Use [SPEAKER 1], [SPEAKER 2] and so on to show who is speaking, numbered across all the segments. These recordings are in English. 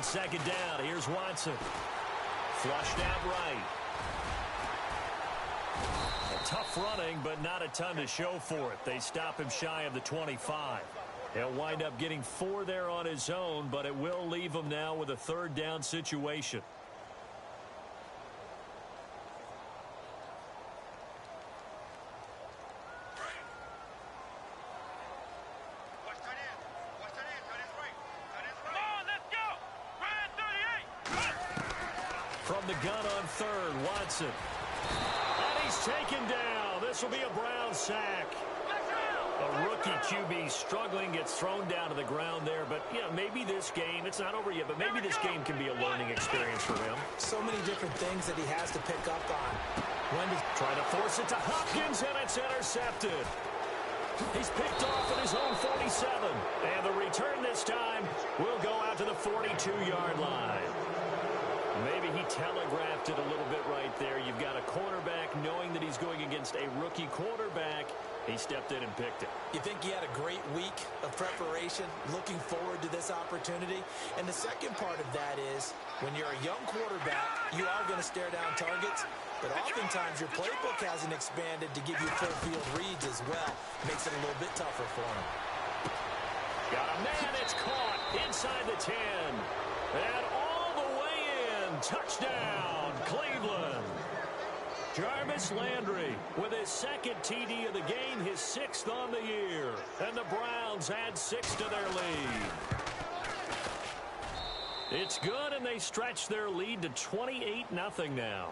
[SPEAKER 1] second down. Here's Watson. Flushed out right. Tough running, but not a ton to show for it. They stop him shy of the 25. He'll wind up getting 4 there on his own, but it will leave him now with a third down situation. From the gun on third, Watson. And he's taken down. This will be a Brown sack. A rookie QB struggling, gets thrown down to the ground there. But, you know, maybe this game, it's not over yet, but maybe this game can be a learning experience for him.
[SPEAKER 2] So many different things that he has to pick up on.
[SPEAKER 1] Trying to force it to Hopkins, and it's intercepted. He's picked off at his own 47. And the return this time will go out to the 42-yard line. Maybe he telegraphed it a little bit right there. You've got a quarterback knowing that he's going against a rookie quarterback. He stepped in and picked it.
[SPEAKER 2] You think he had a great week of preparation, looking forward to this opportunity? And the second part of that is, when you're a young quarterback, you are going to stare down targets, but oftentimes your playbook hasn't expanded to give you full field reads as well. Makes it a little bit tougher for him.
[SPEAKER 1] Got a man, it's caught inside the 10. And all the way in. Touchdown, Cleveland. Jarvis Landry with his second TD of the game, his 6th on the year. And the Browns add 6 to their lead. It's good, and they stretch their lead to 28-0 now.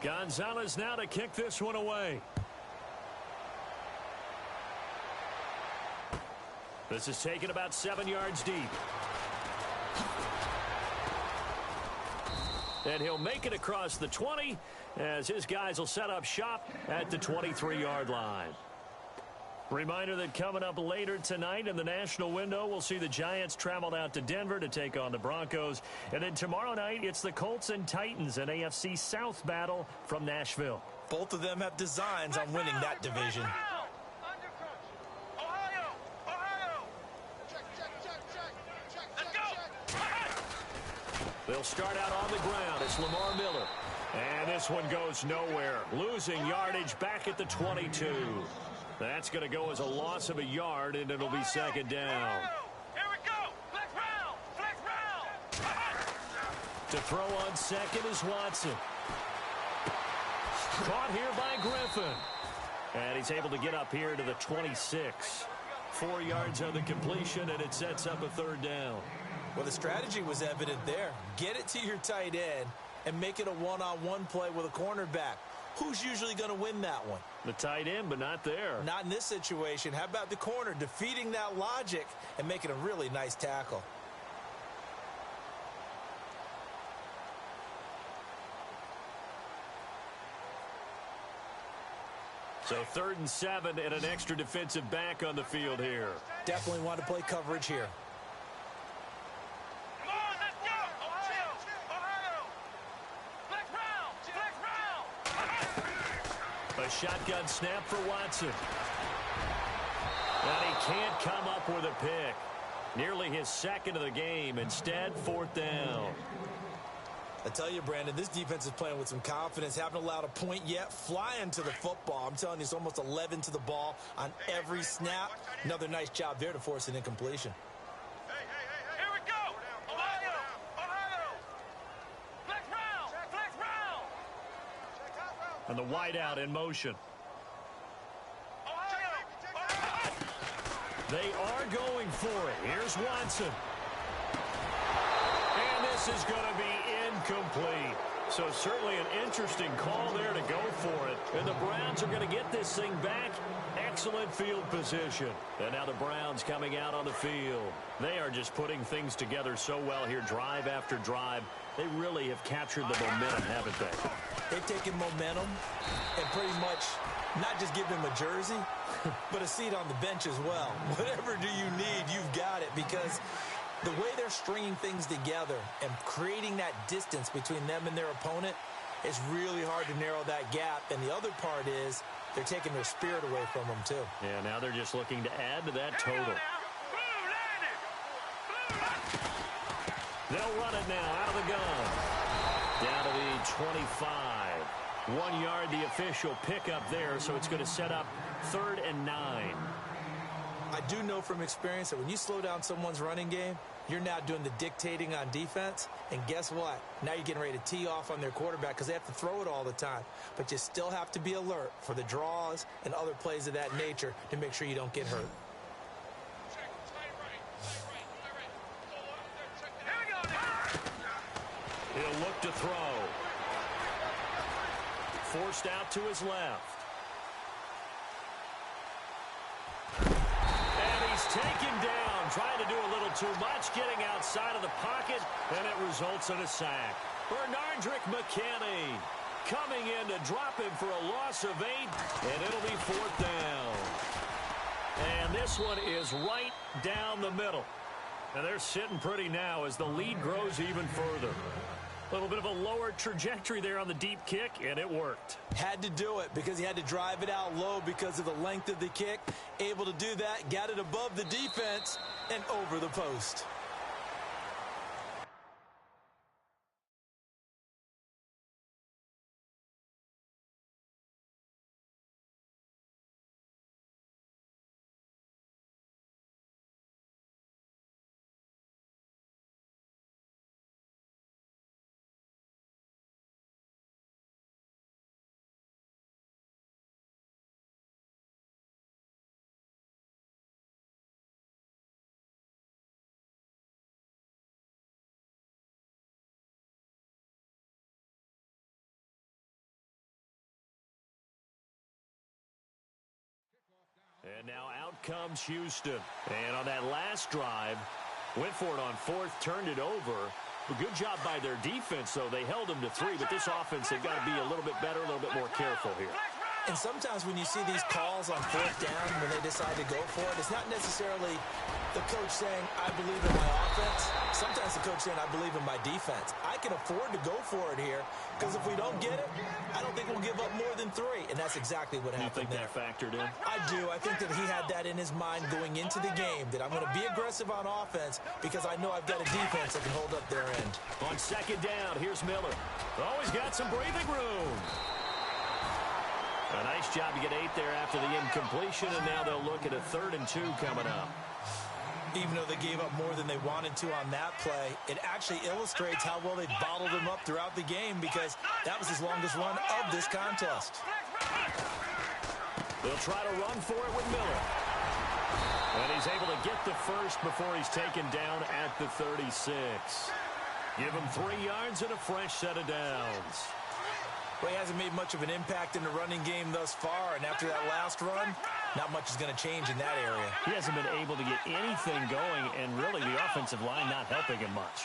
[SPEAKER 1] Gonzalez now to kick this one away. This is taken about 7 yards deep. And he'll make it across the 20 as his guys will set up shop at the 23-yard line. Reminder that coming up later tonight in the national window, we'll see the Giants travel out to Denver to take on the Broncos. And then tomorrow night, it's the Colts and Titans, an AFC South battle from Nashville.
[SPEAKER 2] Both of them have designs on winning that division.
[SPEAKER 1] They'll start out on the ground. It's Lamar Miller. And this one goes nowhere. Losing yardage back at the 22. That's going to go as a loss of a yard, and it'll be second down.
[SPEAKER 3] Here we go. Flex round. Flex round.
[SPEAKER 1] To throw on second is Watson. Caught here by Griffin. And he's able to get up here to the 26. 4 yards on the completion, and it sets up a third down.
[SPEAKER 2] Well, the strategy was evident there. Get it to your tight end and make it a one-on-one play with a cornerback. Who's usually going to win that one?
[SPEAKER 1] The tight end, but not there.
[SPEAKER 2] Not in this situation. How about the corner defeating that logic and making a really nice tackle?
[SPEAKER 1] So 3rd and 7 and an extra defensive back on the field here.
[SPEAKER 2] Definitely want to play coverage here.
[SPEAKER 1] A shotgun snap for Watson. And he can't come up with a pick. Nearly his second of the game. Instead, 4th down.
[SPEAKER 2] I tell you, Brandon, this defense is playing with some confidence. Haven't allowed a point yet. Flying to the football. I'm telling you, it's almost 11 to the ball on every snap. Another nice job there to force an incompletion.
[SPEAKER 3] Here we go. Ohio. Flex round.
[SPEAKER 1] And the wideout in motion. They are going for it. Here's Watson. And this is going to be incomplete. So certainly an interesting call there to go for it. And the Browns are going to get this thing back. Excellent field position. And now the Browns coming out on the field. They are just putting things together so well here, drive after drive. They really have captured the momentum, haven't they?
[SPEAKER 2] They've taken momentum and pretty much not just give him a jersey, but a seat on the bench as well. Whatever do you need, you've got it, because the way they're stringing things together and creating that distance between them and their opponent, it's really hard to narrow that gap. And the other part is they're taking their spirit away from them, too.
[SPEAKER 1] Yeah, now they're just looking to add to that total. They'll run it now out of the gun. Down to the 25. 1 yard, the official pickup there, so it's going to set up 3rd and 9.
[SPEAKER 2] I do know from experience that when you slow down someone's running game, you're now doing the dictating on defense. And guess what? Now you're getting ready to tee off on their quarterback because they have to throw it all the time. But you still have to be alert for the draws and other plays of that nature to make sure you don't get hurt.
[SPEAKER 1] He'll look to throw. Forced out to his left. And he's taken down, trying to do a little too much, getting outside of the pocket, and it results in a sack. Bernardrick McKinney coming in to drop him for a loss of 8, and it'll be 4th down. And this one is right down the middle. And they're sitting pretty now as the lead grows even further. A little bit of a lower trajectory there on the deep kick, and it worked.
[SPEAKER 2] Had to do it because he had to drive it out low because of the length of the kick. Able to do that, got it above the defense and over the post.
[SPEAKER 1] And now out comes Houston. And on that last drive, went for it on 4th, turned it over. A good job by their defense, though. They held them to 3, but this offense, they've got to be a little bit better, a little bit more careful here.
[SPEAKER 2] And sometimes when you see these calls on 4th down, when they decide to go for it, it's not necessarily the coach saying, I believe in my offense. Sometimes the coach saying, I believe in my defense. I can afford to go for it here because if we don't get it, I don't think we'll give up more than 3. And that's exactly what happened there.
[SPEAKER 1] You think that factored in?
[SPEAKER 2] I do. I think that he had that in his mind going into the game, that I'm going to be aggressive on offense because I know I've got a defense that can hold up their end.
[SPEAKER 1] On 2nd down, here's Miller. Always got some breathing room. A nice job to get 8 there after the incompletion, and now they'll look at a 3rd and 2 coming up.
[SPEAKER 2] Even though they gave up more than they wanted to on that play, it actually illustrates how well they bottled him up throughout the game because that was his longest run of this contest.
[SPEAKER 1] They'll try to run for it with Miller. And he's able to get the first before he's taken down at the 36. Give him 3 yards and a fresh set of downs.
[SPEAKER 2] Well, he hasn't made much of an impact in the running game thus far, and after that last run, not much is going to change in that area.
[SPEAKER 1] He hasn't been able to get anything going, and really the offensive line not helping him much.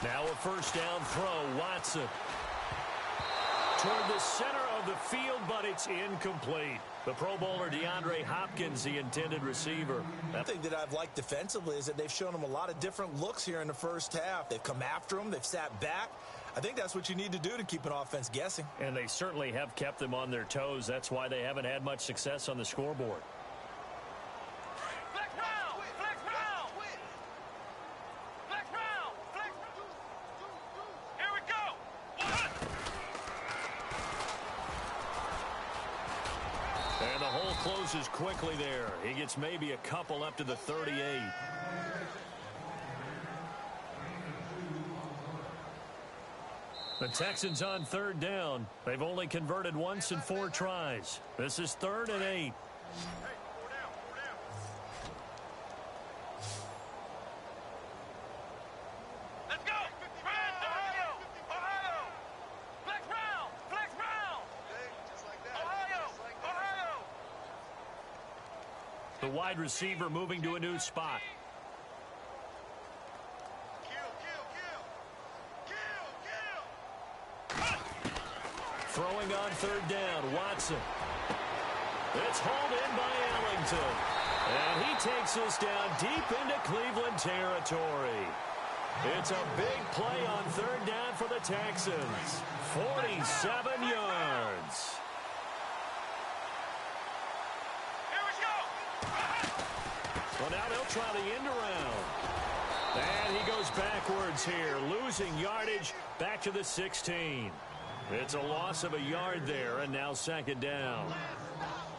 [SPEAKER 1] Now a 1st down throw, Watson. Toward the center of the field, but it's incomplete. The Pro Bowler DeAndre Hopkins, the intended receiver.
[SPEAKER 2] One thing that I've liked defensively is that they've shown him a lot of different looks here in the first half. They've come after him. They've sat back. I think that's what you need to do to keep an offense guessing.
[SPEAKER 1] And they certainly have kept them on their toes. That's why they haven't had much success on the scoreboard. Closes quickly there. He gets maybe a couple up to the 38. The Texans on 3rd down. They've only converted once in 4 tries. This is 3rd and 8.
[SPEAKER 3] Let's go! Ohio! Ohio! Flex round! Flex round! Ohio! Ohio!
[SPEAKER 1] The wide receiver moving to a new spot. Throwing on third down, Watson. It's hauled in by Ellington. And he takes this down deep into Cleveland territory. It's a big play on third down for the Texans. 47 yards.
[SPEAKER 3] Here we go!
[SPEAKER 1] Well, now they'll try the end around. And he goes backwards here, losing yardage back to the 16. It's a loss of a yard there, and now second down.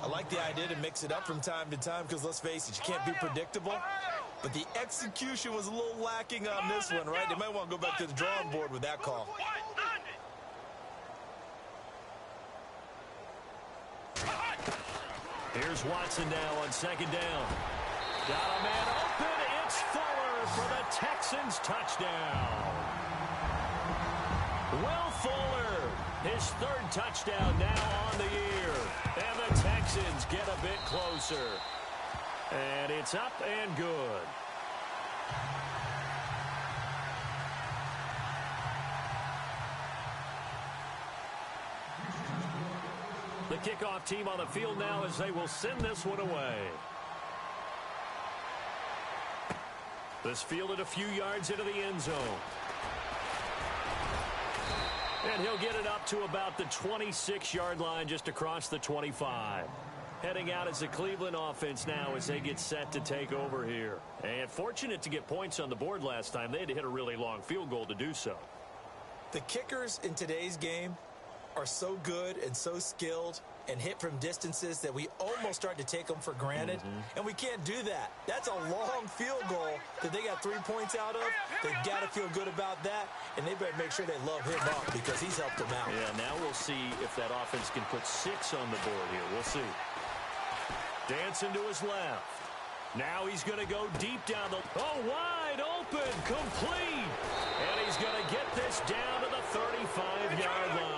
[SPEAKER 2] I like the idea to mix it up from time to time because, let's face it, you can't be predictable. But the execution was a little lacking on this one, right? They might want to go back to the drawing board with that call.
[SPEAKER 1] Here's Watson now on second down. Got a man open. It's Fuller for the Texans touchdown. Will Fuller, his third touchdown now on the year. And the Texans get a bit closer. And it's up and good. The kickoff team on the field now as they will send this one away. This fielded a few yards into the end zone. And he'll get it up to about the 26-yard line, just across the 25. Heading out as the Cleveland offense now as they get set to take over here. And fortunate to get points on the board last time. They had to hit a really long field goal to do so.
[SPEAKER 2] The kickers in today's game are so good and so skilled and hit from distances that we almost start to take them for granted. And we can't do that. That's a long field goal that they got 3 points out of. They've got to feel good about that, and they better make sure they love him up because he's helped them out.
[SPEAKER 1] Yeah, now we'll see if that offense can put 6 on the board here. We'll see. Dancing to his left. Now he's going to go deep down the... Oh, wide open, complete. And he's going to get this down to the 35-yard line.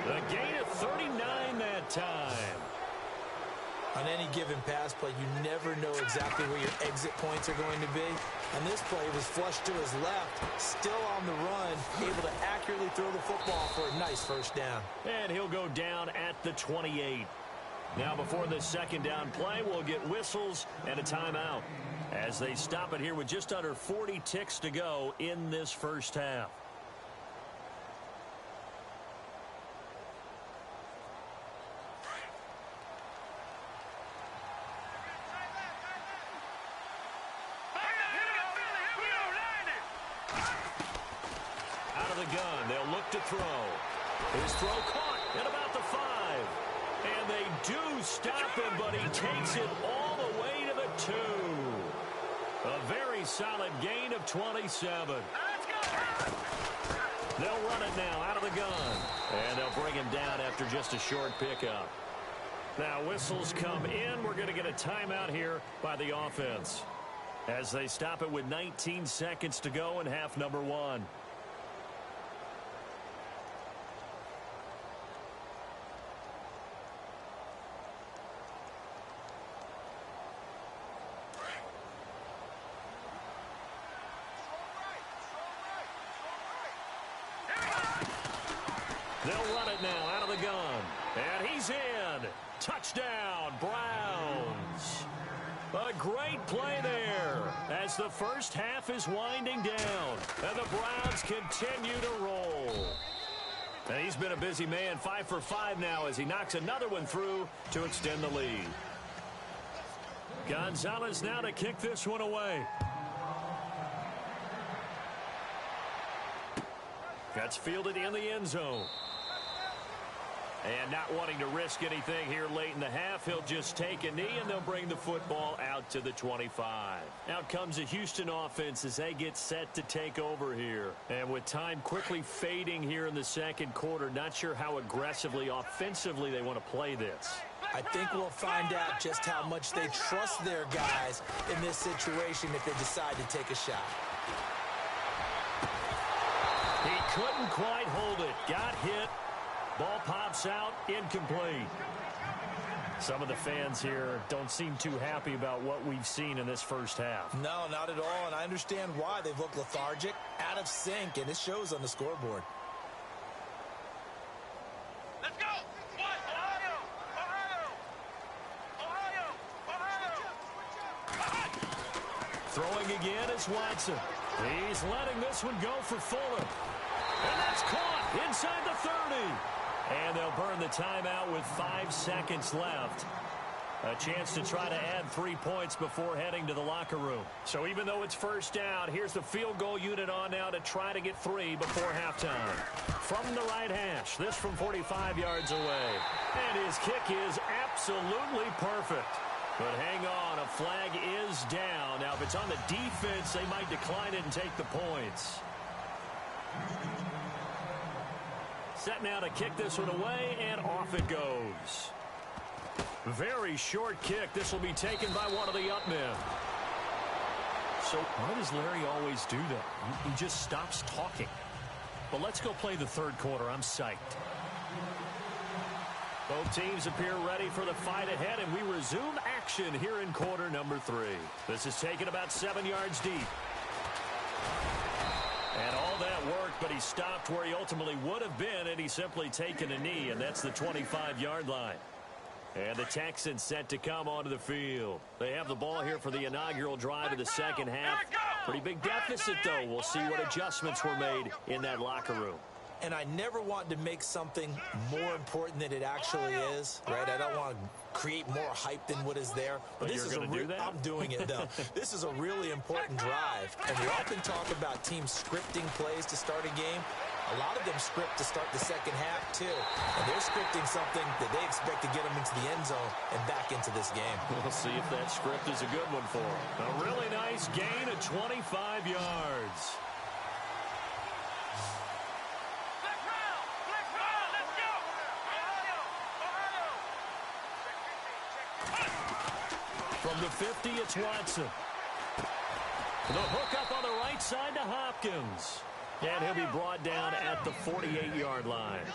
[SPEAKER 1] The gain of 39 that time.
[SPEAKER 2] On any given pass play, you never know exactly where your exit points are going to be. On this play, he was flushed to his left, still on the run, able to accurately throw the football for a nice first down.
[SPEAKER 1] And he'll go down at the 28. Now before the second down play, we'll get whistles and a timeout as they stop it here with just under 40 ticks to go in this first half. Out of the gun, they'll look to throw. His throw caught at about the 5. And they do stop him, but he takes it all the way to the 2. A very solid gain of 27. They'll run it now out of the gun. And they'll bring him down after just a short pickup. Now whistles come in. We're going to get a timeout here by the offense as they stop it with 19 seconds to go in half number 1. They'll run it now out of the gun. And he's in. Touchdown, Browns. A great play there as the first half is winding down. And the Browns continue to roll. And he's been a busy man, 5 for 5 now as he knocks another one through to extend the lead. Gonzalez now to kick this one away. That's fielded in the end zone. And not wanting to risk anything here late in the half, he'll just take a knee, and they'll bring the football out to the 25. Out comes the Houston offense as they get set to take over here. And with time quickly fading here in the second quarter, not sure how aggressively, offensively they want to play this.
[SPEAKER 2] I think we'll find out just how much they trust their guys in this situation if they decide to take a shot.
[SPEAKER 1] He couldn't quite hold it. Got hit. Ball pops out, incomplete. Some of the fans here don't seem too happy about what we've seen in this first half.
[SPEAKER 2] No, not at all, and I understand why. They've looked lethargic, out of sync, and it shows on the scoreboard.
[SPEAKER 3] Let's go! What? Ohio! Ohio! Ohio!
[SPEAKER 1] Throwing again is Watson. He's letting this one go for Fuller. And that's caught inside the 30. And they'll burn the timeout with 5 seconds left. A chance to try to add 3 points before heading to the locker room. So even though it's first down, here's the field goal unit on now to try to get 3 before halftime. From the right hash, this from 45 yards away. And his kick is absolutely perfect. But hang on, a flag is down. Now, if it's on the defense, they might decline it and take the points. Set now to kick this one away, and off it goes. Very short kick. This will be taken by one of the up men. So why does Larry always do that? He just stops talking. But let's go play the third quarter. I'm psyched. Both teams appear ready for the fight ahead, and we resume action here in quarter number 3. This is taken about 7 yards deep. And all that worked, but he stopped where he ultimately would have been, and he's simply taken a knee, and that's the 25-yard line. And the Texans set to come onto the field. They have the ball here for the inaugural drive of the second half. Pretty big deficit, though. We'll see what adjustments were made in that locker room.
[SPEAKER 2] And I never want to make something more important than it actually is, right? I don't want to create more hype than what is there. But this is I'm doing it, though. This is a really important drive. And we often talk about teams scripting plays to start a game. A lot of them script to start the second half, too. And they're scripting something that they expect to get them into the end zone and back into this game.
[SPEAKER 1] We'll see if that script is a good one for them. A really nice gain of 25 yards. From the 50, it's Watson. The hook up on the right side to Hopkins. And he'll be brought down at the 48-yard line.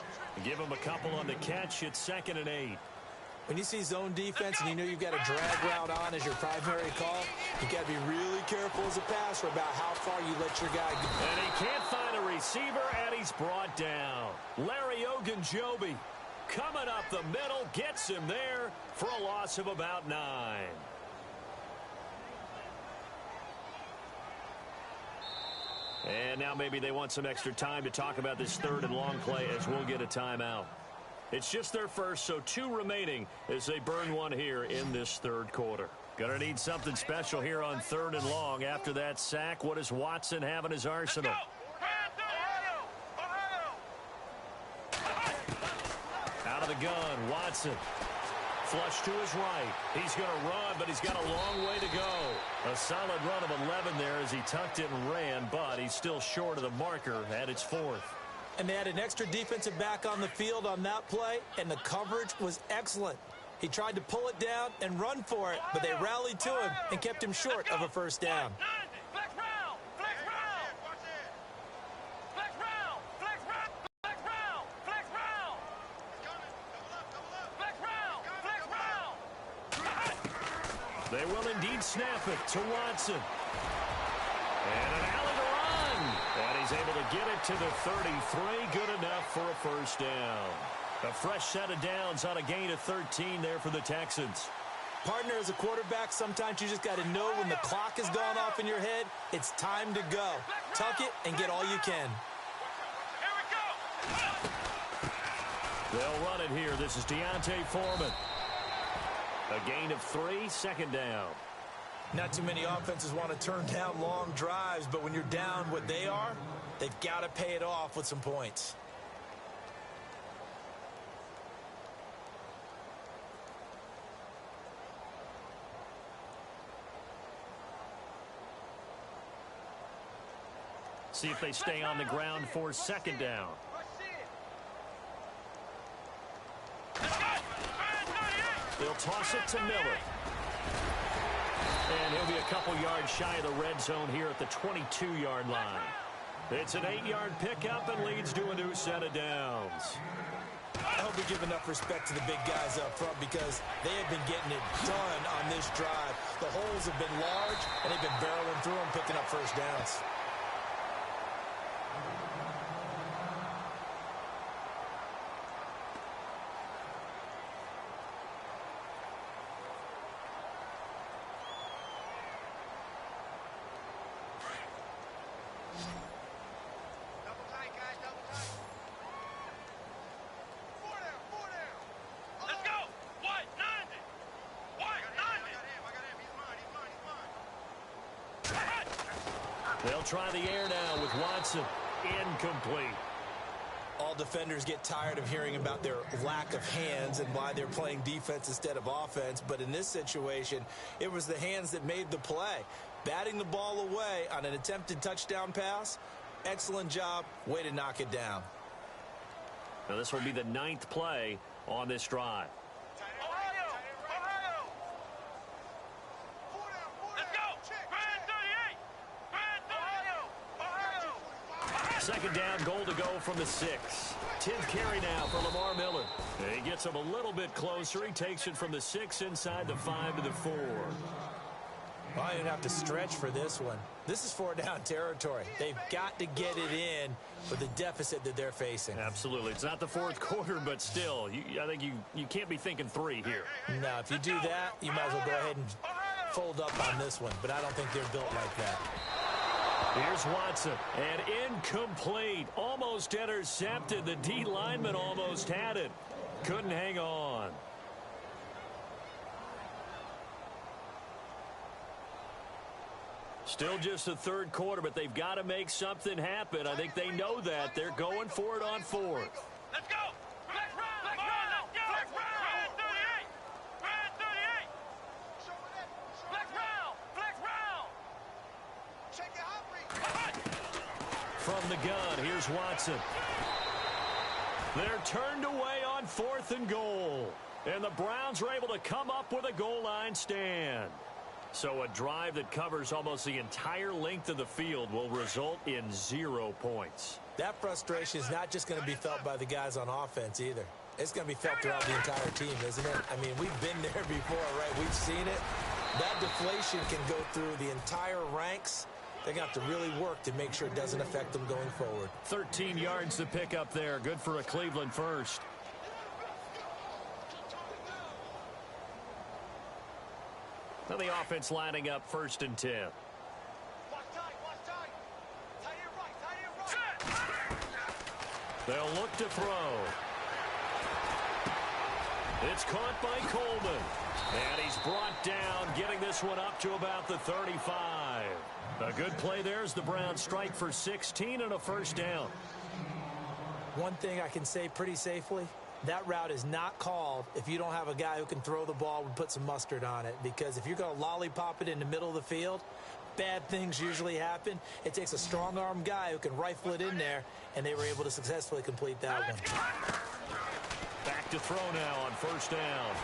[SPEAKER 1] Give him a couple on the catch. It's 2nd and 8.
[SPEAKER 2] When you see zone defense and you know you've got a drag route on as your primary call, you got to be really careful as a passer about how far you let your guy go.
[SPEAKER 1] And he can't find a receiver, and he's brought down. Larry Ogunjobi coming up the middle, gets him there for a loss of about 9. And now maybe they want some extra time to talk about this third and long play as we'll get a timeout. It's just their first, so 2 remaining as they burn one here in this third quarter. Gonna need something special here on 3rd and long. After that sack, what does Watson have in his arsenal? Out of the gun, Watson. Flush to his right. He's going to run, but he's got a long way to go. A solid run of 11 there as he tucked it and ran, but he's still short of the marker at its 4th.
[SPEAKER 2] And they had an extra defensive back on the field on that play, and the coverage was excellent. He tried to pull it down and run for it, but they rallied to him and kept him short of a first down.
[SPEAKER 1] They will indeed snap it to Watson. And an alley to run. And he's able to get it to the 33. Good enough for a first down. A fresh set of downs on a gain of 13 there for the Texans.
[SPEAKER 2] Partner, as a quarterback, sometimes you just got to know when the clock has gone off in your head, it's time to go. Tuck it and get all you can.
[SPEAKER 3] Here we go.
[SPEAKER 1] They'll run it here. This is Deontay Foreman. A gain of 3, 2nd down.
[SPEAKER 2] Not too many offenses want to turn down long drives, but when you're down what they are, they've got to pay it off with some points.
[SPEAKER 1] see if they stay on the ground for second down. They'll toss it to Miller. And he'll be a couple yards shy of the red zone here at the 22-yard line. It's an 8-yard pickup and leads to a new set of downs.
[SPEAKER 2] I hope we give enough respect to the big guys up front because they have been getting it done on this drive. The holes have been large, and they've been barreling through them, picking up first downs.
[SPEAKER 1] They'll try the air now with Watson. Incomplete.
[SPEAKER 2] All defenders get tired of hearing about their lack of hands and why they're playing defense instead of offense. But in this situation, it was the hands that made the play. Batting the ball away on an attempted touchdown pass. Excellent job. Way to knock it down.
[SPEAKER 1] Now this will be the 9th play on this drive. Second down, goal to go from the 6. 10th carry now for Lamar Miller. And he gets him a little bit closer. He takes it from the 6 inside the 5 to the 4.
[SPEAKER 2] Well, I didn't have to stretch for this one. This is 4-down territory. They've got to get it in with the deficit that they're facing.
[SPEAKER 1] Absolutely. It's not the 4th quarter, but still, I think you can't be thinking 3 here.
[SPEAKER 2] No, if you do that, you might as well go ahead and fold up on this one. But I don't think they're built like that.
[SPEAKER 1] Here's Watson, and incomplete. Almost intercepted. The D lineman almost had it. Couldn't hang on. Still just the 3rd quarter, but they've got to make something happen. I think they know that. They're going for it on 4th.
[SPEAKER 3] Let's go! Flex round! Come on, let's go! Flex round! 38! Brad 38! Flex round! Flex round! Check it out.
[SPEAKER 1] From the gun, here's Watson. They're turned away on 4th and goal. And the Browns are able to come up with a goal line stand. So a drive that covers almost the entire length of the field will result in 0 points.
[SPEAKER 2] That frustration is not just going to be felt by the guys on offense either. It's going to be felt throughout the entire team, isn't it? I mean, we've been there before, right? We've seen it. That deflation can go through the entire ranks. They're going to have to really work to make sure it doesn't affect them going forward.
[SPEAKER 1] 13 yards to pick up there. Good for a Cleveland first. Now the offense lining up 1st and 10. They'll look to throw. It's caught by Coleman. And he's brought down, getting this one up to about the 35. A good play there as the Browns strike for 16 and a first down.
[SPEAKER 2] One thing I can say pretty safely, that route is not called if you don't have a guy who can throw the ball and put some mustard on it. Because if you're going to lollipop it in the middle of the field, bad things usually happen. It takes a strong-arm guy who can rifle it in there, and they were able to successfully complete that one.
[SPEAKER 1] Back to throw now on first down.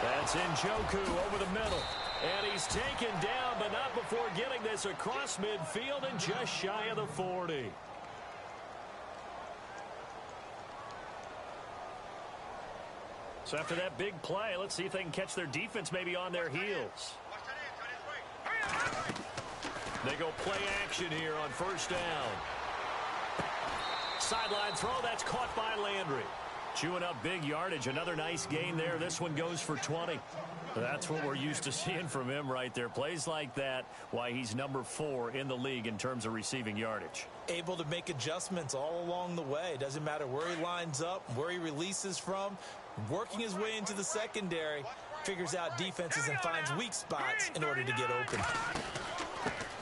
[SPEAKER 1] That's Njoku over the middle. And he's taken down, but not before getting this across midfield and just shy of the 40. So after that big play, let's see if they can catch their defense maybe on their heels. They go play action here on first down. Sideline throw, that's caught by Landry. Chewing up big yardage. Another nice gain there. This one goes for 20. That's what we're used to seeing from him right there. Plays like that, why he's number 4 in the league in terms of receiving yardage.
[SPEAKER 2] Able to make adjustments all along the way. Doesn't matter where he lines up, where he releases from. Working his way into the secondary. Figures out defenses and finds weak spots in order to get open.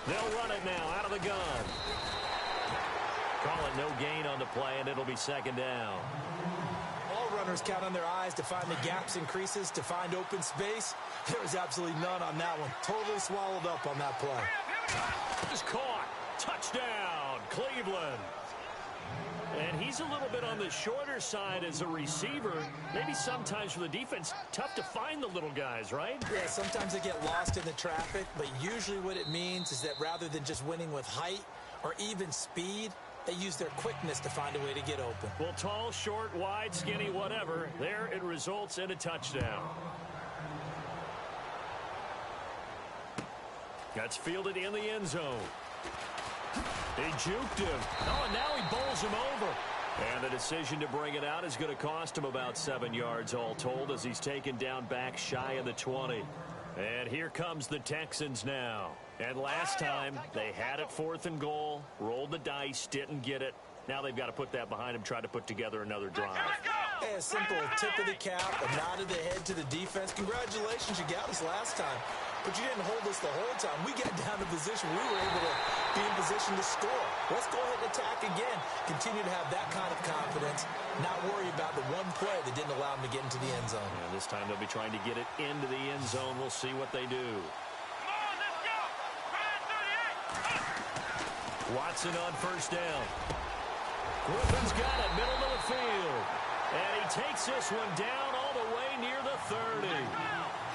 [SPEAKER 1] They'll run it now out of the gun. Call it no gain on the play, and it'll be second down.
[SPEAKER 2] All runners count on their eyes to find the gaps and creases, to find open space. There was absolutely none on that one. Totally swallowed up on that play.
[SPEAKER 1] Just caught. Touchdown. Cleveland. And he's a little bit on the shorter side as a receiver. Maybe sometimes for the defense, tough to find the little guys, right?
[SPEAKER 2] Yeah, sometimes they get lost in the traffic, but usually what it means is that rather than just winning with height or even speed, they use their quickness to find a way to get open.
[SPEAKER 1] Well, tall, short, wide, skinny, whatever. There it results in a touchdown. That's fielded in the end zone. He juked him. Oh, and now he bowls him over. And the decision to bring it out is going to cost him about 7 yards all told as he's taken down back shy of the 20. And here comes the Texans now. And last time, they had it 4th and goal, rolled the dice, didn't get it. Now they've got to put that behind them, try to put together another drive.
[SPEAKER 2] Hey, a simple tip of the cap, a nod of the head to the defense. Congratulations, you got us last time. But you didn't hold us the whole time. We got down to position. We were able to be in position to score. Let's go ahead and attack again. Continue to have that kind of confidence. Not worry about the one play that didn't allow them to get into the end zone.
[SPEAKER 1] And this time they'll be trying to get it into the end zone. We'll see what they do.
[SPEAKER 3] Come on, let's go. Ryan 38.
[SPEAKER 1] Watson on first down. Griffin's got it, middle of the field. And he takes this one down all the way near the 30.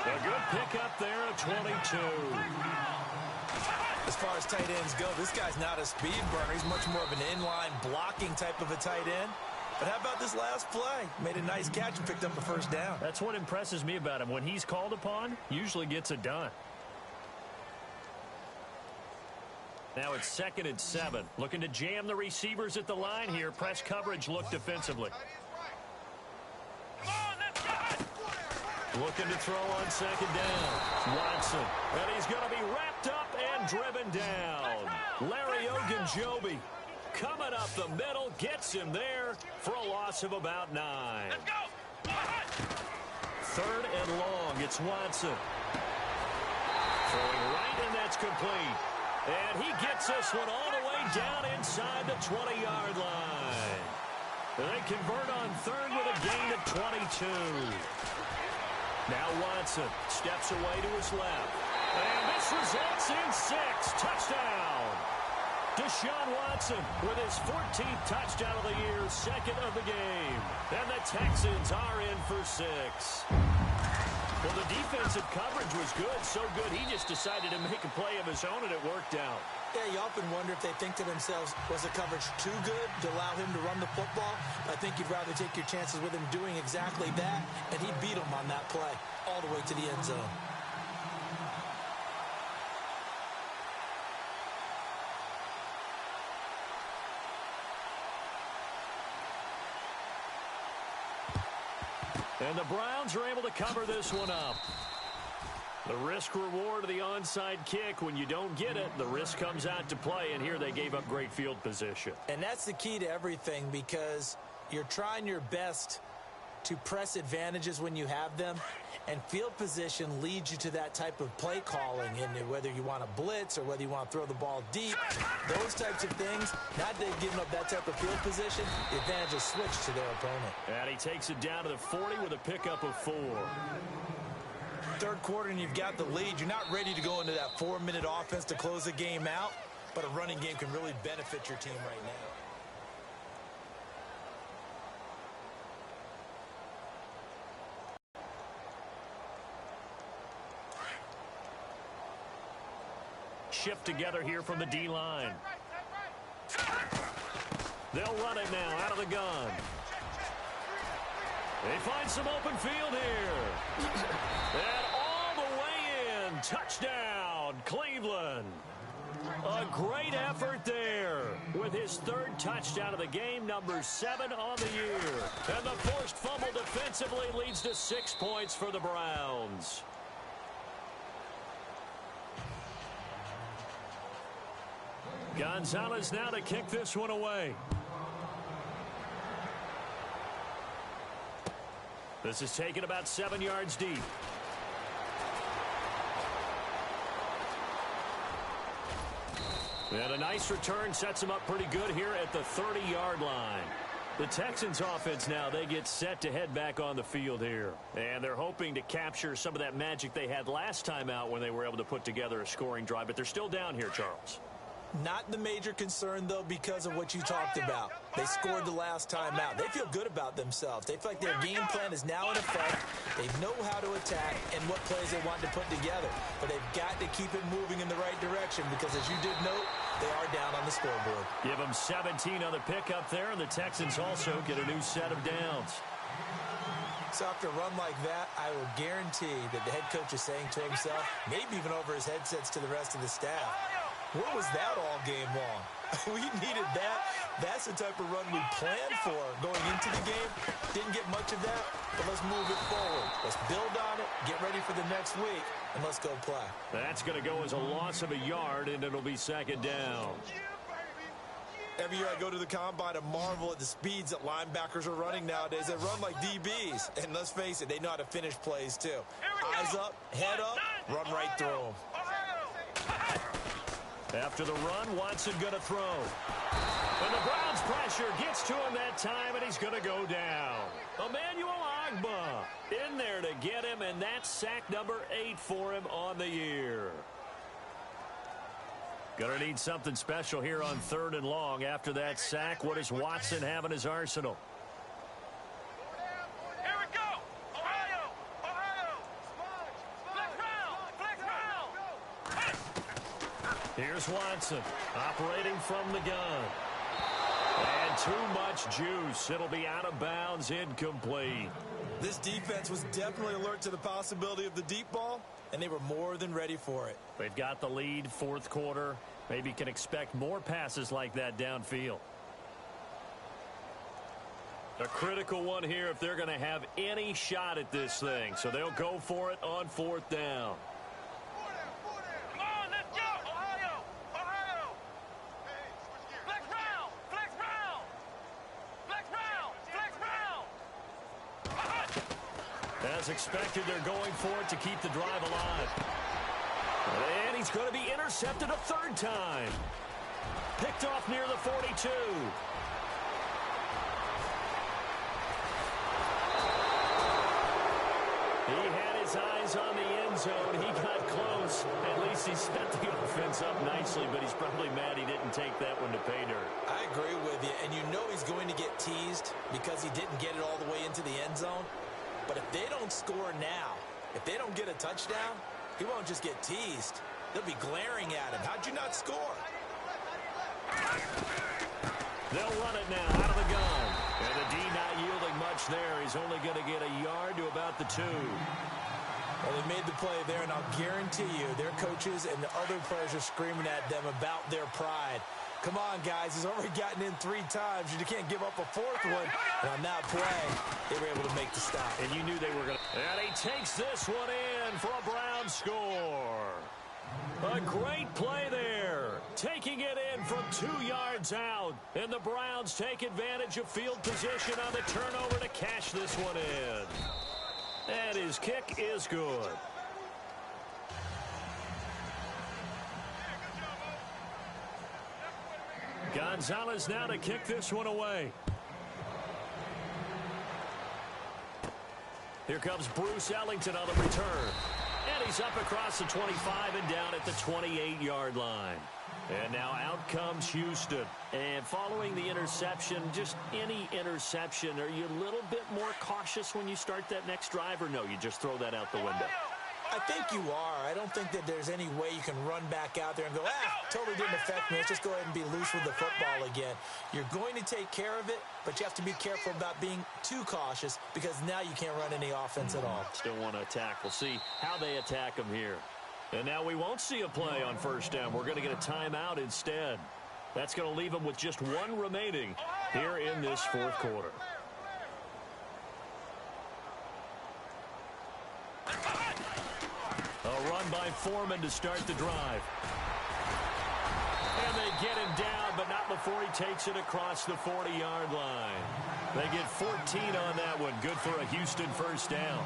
[SPEAKER 1] A good pickup there at 22.
[SPEAKER 2] As far as tight ends go, this guy's not a speed burner. He's much more of an inline blocking type of a tight end. But how about this last play? Made a nice catch and picked up a first down.
[SPEAKER 1] That's what impresses me about him. When he's called upon, usually gets it done. Now it's 2nd and 7. Looking to jam the receivers at the line here. Press coverage look defensively.
[SPEAKER 3] Come on, let's go.
[SPEAKER 1] Looking to throw on 2nd down. Watson. And he's going to be wrapped up and driven down. Larry Ogunjobi coming up the middle. Gets him there for a loss of about 9.
[SPEAKER 3] Let's go.
[SPEAKER 1] 3rd and long. It's Watson. Throwing right, and that's complete. And he gets this one all the way down inside the 20-yard line. They convert on 3rd with a gain of 22. Now Watson steps away to his left. And this results in 6. Touchdown. Deshaun Watson with his 14th touchdown of the year, 2nd of the game. And the Texans are in for 6. Well, the defensive coverage was good, so good he just decided to make a play of his own, and it worked out.
[SPEAKER 2] Yeah, you often wonder if they think to themselves, was the coverage too good to allow him to run the football? I think you'd rather take your chances with him doing exactly that, and he beat him on that play all the way to the end zone.
[SPEAKER 1] And the Browns are able to cover this one up. The risk-reward of the onside kick, when you don't get it, the risk comes out to play, and here they gave up great field position.
[SPEAKER 2] And that's the key to everything, because you're trying your best to press advantages when you have them, and field position leads you to that type of play calling, and whether you want to blitz or whether you want to throw the ball deep, those types of things, now that they've given up that type of field position, the advantage is switched to their opponent.
[SPEAKER 1] And he takes it down to the 40 with a pickup of 4.
[SPEAKER 2] 3rd quarter and you've got the lead. You're not ready to go into that 4-minute offense to close the game out, but a running game can really benefit your team right now.
[SPEAKER 1] Shift together here from the D-line. They'll run it now out of the gun. They find some open field here. And all the way in. Touchdown, Cleveland. A great effort there with his 3rd touchdown of the game, number 7 on the year. And the forced fumble defensively leads to 6 points for the Browns. Gonzalez now to kick this one away. This is taken about 7 yards deep. And a nice return sets him up pretty good here at the 30-yard line. The Texans offense now, they get set to head back on the field here. And they're hoping to capture some of that magic they had last time out when they were able to put together a scoring drive. But they're still down here, Charles.
[SPEAKER 2] Not the major concern, though, because of what you talked about. They scored the last time out. They feel good about themselves. They feel like their game plan is now in effect. They know how to attack and what plays they want to put together. But they've got to keep it moving in the right direction because, as you did note, they are down on the scoreboard.
[SPEAKER 1] Give them 17 on the pickup there, and the Texans also get a new set of downs.
[SPEAKER 2] So after a run like that, I will guarantee that the head coach is saying to himself, maybe even over his headsets to the rest of the staff, where was that all game long? We needed that. That's the type of run we planned for going into the game. Didn't get much of that, but let's move it forward. Let's build on it, get ready for the next week, and let's go play. That's going to go as a loss of a yard, and it'll be second down. Every year I go to the combine and marvel at the speeds that linebackers are running nowadays. They run like DBs. And let's face it, they know how to finish plays too. Eyes up, head up, run right through them.
[SPEAKER 1] After the run, Watson going to throw. And the Browns' pressure gets to him that time, and he's going to go down. Emmanuel Ogbah in there to get him, and that's sack number 8 for him on the year. Going to need something special here on 3rd and long. After that sack, what does Watson have in his arsenal?
[SPEAKER 3] Here we go. Ohio. Flex round.
[SPEAKER 1] Here's Watson operating from the gun. And too much juice. It'll be out of bounds, incomplete.
[SPEAKER 2] This defense was definitely alert to the possibility of the deep ball, and they were more than ready for it.
[SPEAKER 1] They've got the lead, 4th quarter. Maybe can expect more passes like that downfield. A critical one here if they're going to have any shot at this thing. So they'll go for it on 4th down.
[SPEAKER 3] Come on, let's go. Ohio. Flex round.
[SPEAKER 1] As expected, they're going for it to keep the drive alive. And he's going to be intercepted a 3rd time. Picked off near the 42. He had his eyes on the end zone. He got close. At least he set the offense up nicely, but he's probably mad he didn't take that one to pay dirt.
[SPEAKER 2] I agree with you, and you know he's going to get teased because he didn't get it all the way into the end zone. But if they don't score now, if they don't get a touchdown, he won't just get teased. They'll be glaring at him. How'd you not score?
[SPEAKER 1] They'll run it now out of the gun. And the D not yielding much there. He's only going to get a yard to about the 2.
[SPEAKER 2] Well, they made the play there, and I'll guarantee you their coaches and the other players are screaming at them about their pride. Come on, guys. He's already gotten in 3 times. You can't give up a 4th one. And on that play, they were able to make the stop.
[SPEAKER 1] And you knew they were going to. And he takes this one in for a Brown score. A great play there. Taking it in from 2 yards out. And the Browns take advantage of field position on the turnover to cash this one in. And his kick is good. Gonzalez now to kick this one away. Here comes Bruce Ellington on the return. And he's up across the 25 and down at the 28-yard line. And now out comes Houston. And following the interception, just any interception, are you a little bit more cautious when you start that next drive, or no, you just throw that out the window?
[SPEAKER 2] I think you are. I don't think that there's any way you can run back out there and go, totally didn't affect me. Let's just go ahead and be loose with the football again. You're going to take care of it, but you have to be careful about being too cautious because now you can't run any offense at all.
[SPEAKER 1] Still want to attack. We'll see how they attack them here. And now we won't see a play on 1st down. We're going to get a timeout instead. That's going to leave them with just 1 remaining here in this 4th quarter. A run by Foreman to start the drive. And they get him down, but not before he takes it across the 40-yard line. They get 14 on that one. Good for a Houston 1st down.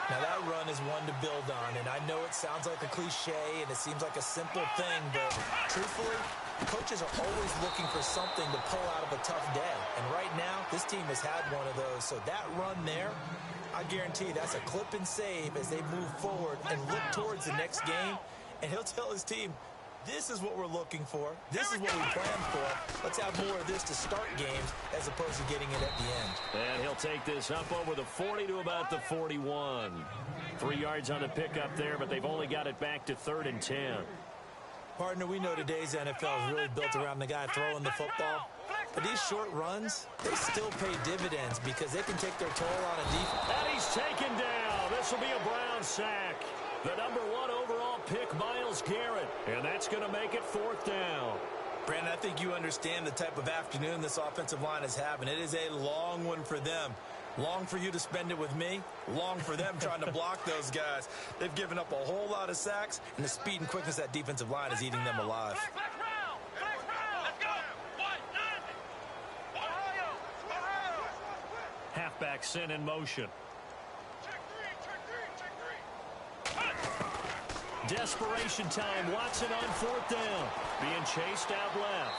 [SPEAKER 2] Now, that run is one to build on, and I know it sounds like a cliche, and it seems like a simple thing, but truthfully, coaches are always looking for something to pull out of a tough day. And right now, this team has had one of those. So that run there, I guarantee that's a clip and save as they move forward and look towards the next game. And he'll tell his team, This is what we're looking for. This is what we planned for. Let's have more of this to start games as opposed to getting it at the end.
[SPEAKER 1] And he'll take this up over the 40 to about the 41. 3 yards on the pickup there, but they've only got it back to 3rd and 10.
[SPEAKER 2] Partner, we know today's NFL is really built around the guy throwing the football. But these short runs, they still pay dividends because they can take their toll on a defense.
[SPEAKER 1] And he's taken down. This will be a Brown sack. The number 1 overall pick, Myles Garrett. And that's going to make it 4th down.
[SPEAKER 2] Brandon, I think you understand the type of afternoon this offensive line is having. It is a long one for them. Long for you to spend it with me. Long for them trying to block those guys. They've given up a whole lot of sacks, and the speed and quickness of that defensive line is eating them alive.
[SPEAKER 1] Halfback sent in motion. Desperation time. Watson on 4th down. Being chased out left.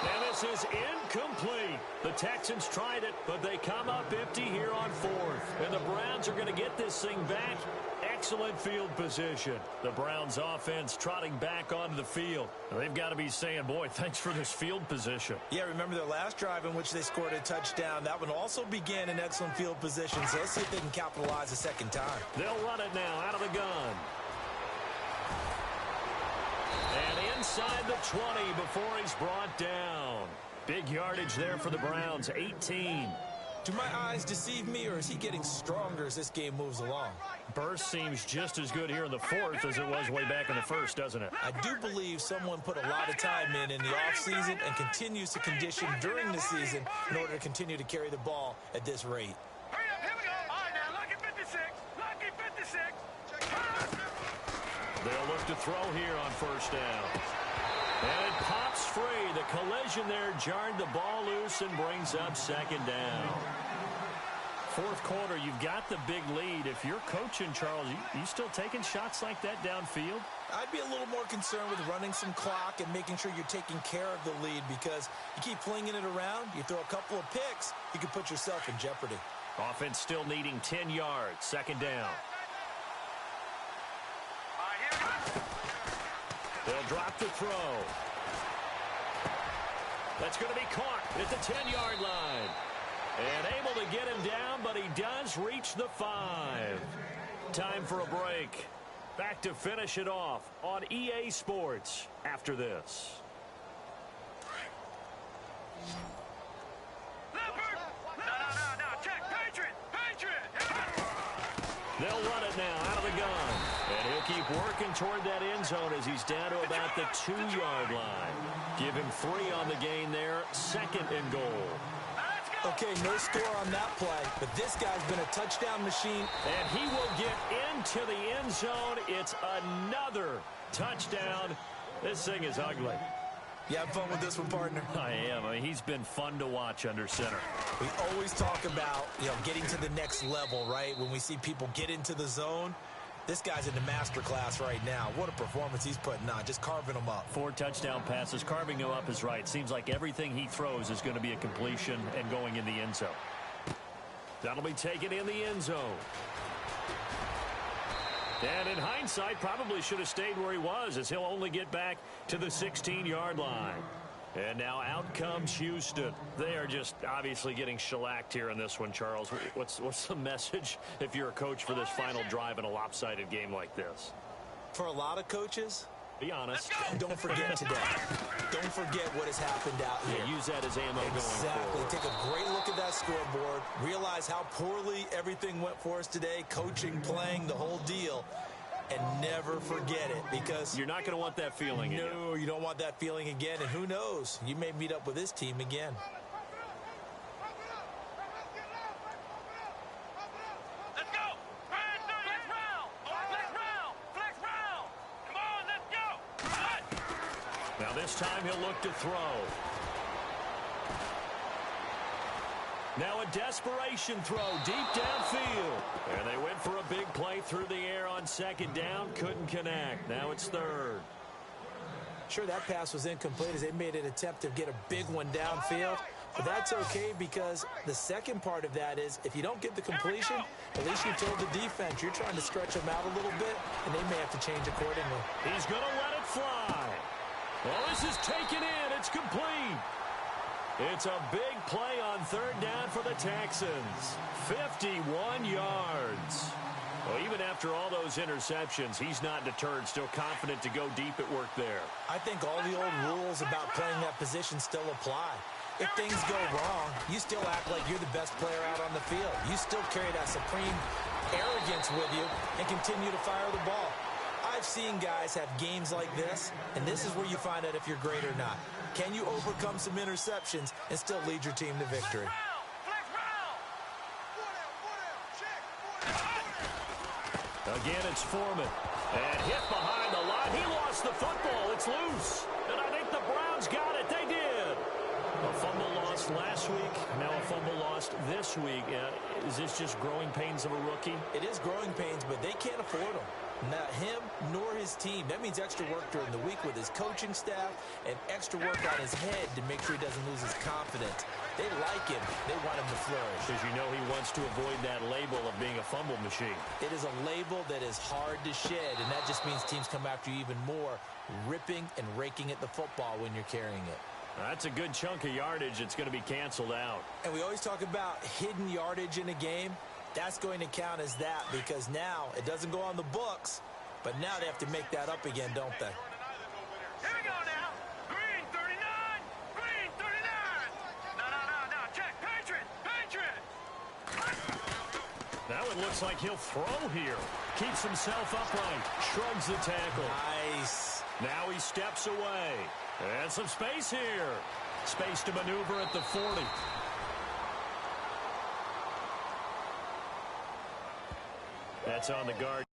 [SPEAKER 1] And this is incomplete. The Texans tried it, but they come up empty here on 4th. And the Browns are going to get this thing back. Excellent field position. The Browns offense trotting back onto the field. They've got to be saying, boy, thanks for this field position.
[SPEAKER 2] Yeah, remember their last drive in which they scored a touchdown. That one also began in excellent field position. So let's see if they can capitalize a second time.
[SPEAKER 1] They'll run it now out of the gun. And inside the 20 before he's brought down. Big yardage there for the Browns, 18.
[SPEAKER 2] Do my eyes deceive me, or is he getting stronger as this game moves along?
[SPEAKER 1] Burst seems just as good here in the 4th as it was way back in the 1st, doesn't it?
[SPEAKER 2] I do believe someone put a lot of time in the offseason and continues to condition during the season in order to continue to carry the ball at this rate.
[SPEAKER 3] Hurry up, here we go. All right, now, lucky 56. Lucky 56.
[SPEAKER 1] They'll look to throw here on 1st down. And it pops free. The collision there jarred the ball loose and brings up 2nd down. 4th quarter, you've got the big lead. If you're coaching, Charles, you still taking shots like that downfield?
[SPEAKER 2] I'd be a little more concerned with running some clock and making sure you're taking care of the lead, because you keep flinging it around, you throw a couple of picks, you could put yourself in jeopardy.
[SPEAKER 1] Offense still needing 10 yards. 2nd down. They'll drop the throw. That's going to be caught at the 10-yard line. And able to get him down, but he does reach the 5. Time for a break. Back to finish it off on EA Sports after this.
[SPEAKER 3] No, check. Patriot.
[SPEAKER 1] They'll run it now out of the gun. And he'll keep working toward that end zone as he's down to about the 2-yard line. Give him 3 on the gain there. 2nd and goal.
[SPEAKER 2] Okay, no score on that play, but this guy's been a touchdown machine.
[SPEAKER 1] And he will get into the end zone. It's another touchdown. This thing is ugly.
[SPEAKER 2] You have fun with this one, partner?
[SPEAKER 1] I am. I mean, he's been fun to watch under center.
[SPEAKER 2] We always talk about, getting to the next level, right? When we see people get into the zone, this guy's in the master class right now. What a performance he's putting on, just carving them up.
[SPEAKER 1] 4 touchdown passes. Carving him up is right. Seems like everything he throws is going to be a completion and going in the end zone. That'll be taken in the end zone. And in hindsight, probably should have stayed where he was, as he'll only get back to the 16-yard line. And now out comes Houston. They are just obviously getting shellacked here in this one, Charles. What's the message if you're a coach for this final drive in a lopsided game like this?
[SPEAKER 2] For a lot of coaches,
[SPEAKER 1] be honest.
[SPEAKER 2] Don't forget today. Don't forget what has happened out here.
[SPEAKER 1] Yeah, use that as ammo going forward.
[SPEAKER 2] Exactly. Take a great look at that scoreboard. Realize how poorly everything went for us today. Coaching, playing, the whole deal. And never forget it, because
[SPEAKER 1] you're not going to want that feeling again.
[SPEAKER 2] No, you don't want that feeling again. And who knows? You may meet up with this team again.
[SPEAKER 3] Let's go. Flex round. Flex round. Come on, let's go.
[SPEAKER 1] Now this time he'll look to throw. Now a desperation throw deep downfield. And they went for a big play through the air on 2nd down. Couldn't connect. Now it's 3rd.
[SPEAKER 2] Sure, that pass was incomplete as they made an attempt to get a big one downfield. But that's okay, because the second part of that is if you don't get the completion, at least you told the defense you're trying to stretch them out a little bit, and they may have to change accordingly.
[SPEAKER 1] He's going to let it fly. Well, this is taken in. It's complete. It's a big play on third down for the Texans. 51 yards. Well, even after all those interceptions, he's not deterred, still confident to go deep at work there.
[SPEAKER 2] I think all the old rules about playing that position still apply. If things go wrong, you still act like you're the best player out on the field. You still carry that supreme arrogance with you and continue to fire the ball. I've seen guys have games like this, and this is where you find out if you're great or not. Can you overcome some interceptions and still lead your team to victory?
[SPEAKER 1] Again, it's Foreman. And hit behind the line. He lost the football. It's loose. And I think the Browns got it. They did. A fumble lost last week. Now a fumble lost this week. Is this just growing pains of a rookie?
[SPEAKER 2] It is growing pains, but they can't afford them. Not him nor his team. That means extra work during the week with his coaching staff and extra work on his head to make sure he doesn't lose his confidence. They like him. They want him to flourish.
[SPEAKER 1] Because you know he wants to avoid that label of being a fumble machine.
[SPEAKER 2] It is a label that is hard to shed, and that just means teams come after you even more, ripping and raking at the football when you're carrying it.
[SPEAKER 1] That's a good chunk of yardage that's going to be canceled out.
[SPEAKER 2] And we always talk about hidden yardage in a game. That's going to count as that because now it doesn't go on the books, but now they have to make that up again, don't they?
[SPEAKER 3] Here we go now. Green 39. Green 39. No. Check. Patriot.
[SPEAKER 1] Now it looks like he'll throw here. Keeps himself upright. Shrugs the tackle.
[SPEAKER 2] Nice.
[SPEAKER 1] Now he steps away. And some space here. Space to maneuver at the 40. That's on the guard.